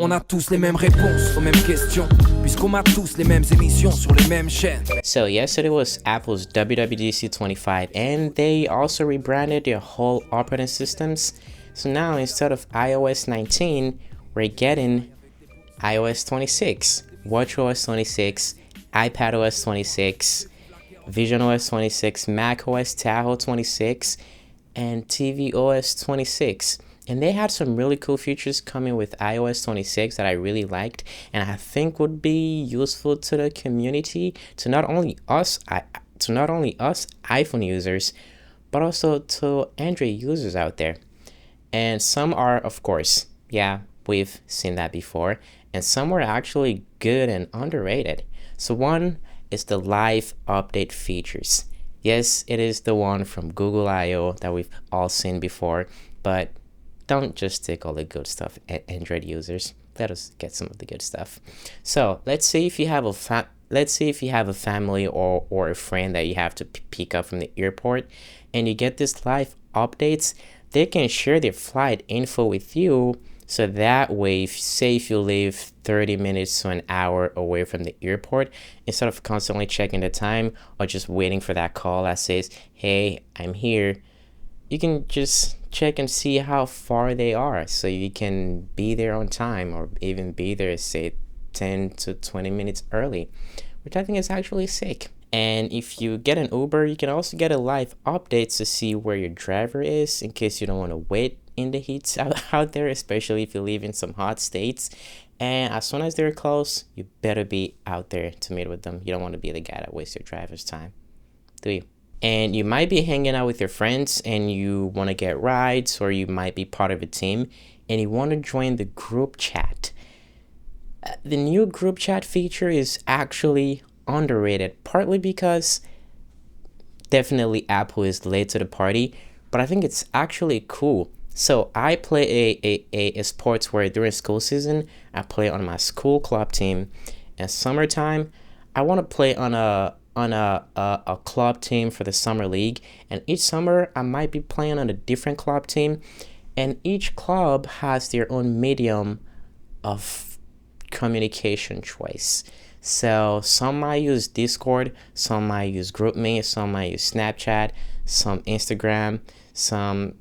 On a tous les mêmes réponses aux mêmes questions, puisqu'on a tous les mêmes émissions sur les mêmes chaînes. So yesterday was Apple's WWDC 25, and they also rebranded their whole operating systems. So now instead of iOS 19, we're getting iOS 26, WatchOS 26, iPadOS 26, visionOS 26, macOS Tahoe 26, and tvOS 26. And they had some really cool features coming with iOS 26 that I really liked, and I think would be useful to the community, to not only us iPhone users, but also to Android users out there. And some are, of course, yeah, we've seen that before, and some are actually good and underrated. So one is the live update features. Yes, it is the one from Google I/O that we've all seen before, but don't just take all the good stuff at Android users. Let us get some of the good stuff. So let's say if you have a family or a friend that you have to pick up from the airport, and you get this live updates, they can share their flight info with you. So that way, if you live 30 minutes to an hour away from the airport, instead of constantly checking the time or just waiting for that call that says, "Hey, I'm here," you can just check and see how far they are, so you can be there on time, or even be there, say, 10 to 20 minutes early, which I think is actually sick. And if you get an Uber, you can also get a live update to see where your driver is, in case you don't want to wait in the heat out there, especially if you live in some hot states. And as soon as they're close, you better be out there to meet with them. You don't want to be the guy that wastes your driver's time, do you? And you might be hanging out with your friends and you want to get rides, or you might be part of a team and you want to join the group chat. The new group chat feature is actually underrated, partly because definitely Apple is late to the party, but I think it's actually cool. So I play a sports where during school season, I play on my school club team. And summertime, I want to play on a club team for the summer league, and each summer I might be playing on a different club team, and each club has their own medium of communication choice. So some might use Discord, some might use GroupMe, some might use Snapchat, some Instagram, some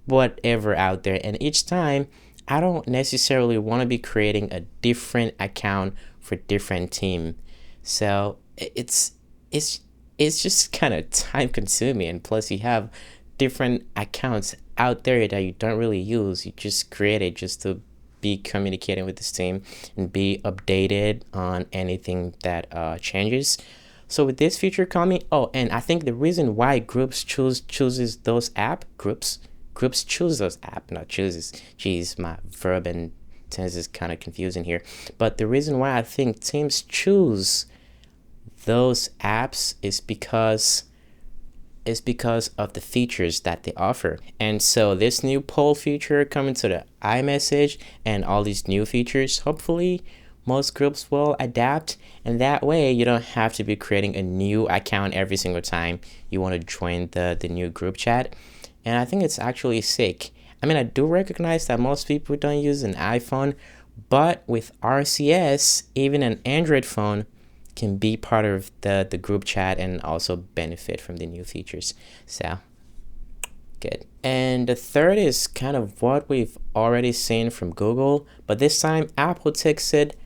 whatever out there. And each time, I don't necessarily want to be creating a different account for different team. So it's just kind of time consuming, and plus you have different accounts out there that you don't really use. You just create it just to be communicating with this team and be updated on anything that changes. So with this feature coming, and I think the reason why groups chooses those groups choose those not chooses. Geez, my verb and tense is kind of confusing here. But the reason why I think teams choose those apps is because of the features that they offer. And so this new poll feature coming to the iMessage and all these new features, hopefully most groups will adapt, and that way you don't have to be creating a new account every single time you want to join the new group chat. And I think it's actually sick. I mean, I do recognize that most people don't use an iPhone, but with RCS, even an Android phone can be part of the group chat and also benefit from the new features. So good. And the third is kind of what we've already seen from Google, but this time Apple takes it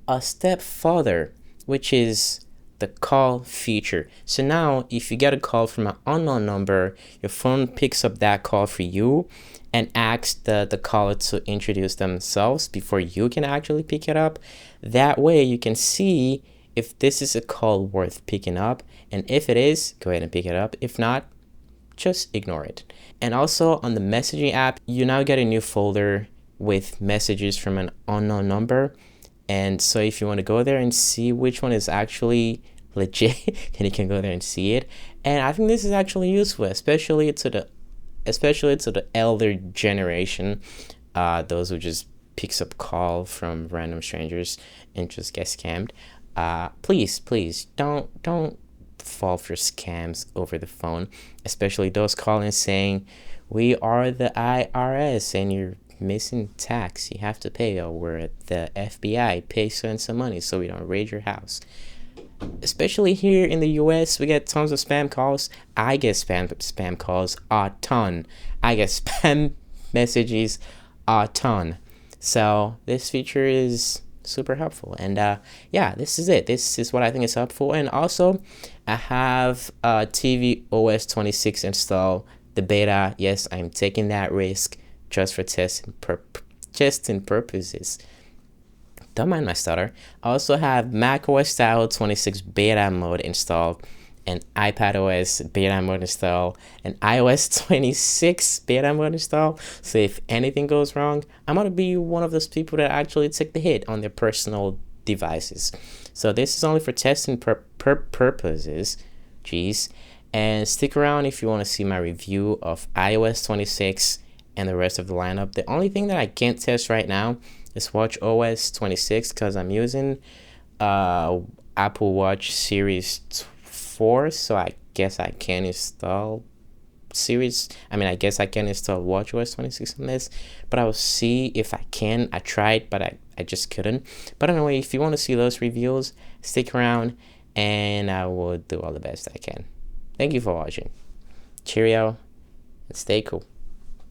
a step further, which is the call feature. So now if you get a call from an unknown number, your phone picks up that call for you and asks the caller to introduce themselves before you can actually pick it up. That way you can see if this is a call worth picking up, and if it is, go ahead and pick it up. If not, just ignore it. And also on the messaging app, you now get a new folder with messages from an unknown number. And so if you want to go there and see which one is actually legit, then you can go there and see it. And I think this is actually useful, especially to the elder generation, those who just picks up call from random strangers and just get scammed. Please don't fall for scams over the phone, especially those calling saying we are the IRS and you're missing tax you have to pay, or the FBI pays you some money so we don't raid your house. Especially here in the US, we get tons of spam calls. I get spam calls a ton. I get spam messages a ton. So this feature is super helpful, and yeah, this is it. This is what I think is helpful. And also, I have TV OS 26 installed, the beta. Yes, I'm taking that risk just for testing purposes. Don't mind my stutter. I also have macOS style 26 beta mode installed, and iPadOS beta mode installed, and iOS 26 beta mode installed. So if anything goes wrong, I'm gonna be one of those people that actually take the hit on their personal devices. So this is only for testing purposes. Jeez. And stick around if you want to see my review of iOS 26 and the rest of the lineup. The only thing that I can't test right now is watchOS 26 because I'm using Apple Watch Series 4, so I guess I can install I guess I can install watchOS 26 on this, but I will see if I can. I tried, but I just couldn't. But anyway, if you want to see those reviews, stick around and I will do all the best I can. Thank you for watching. Cheerio and stay cool.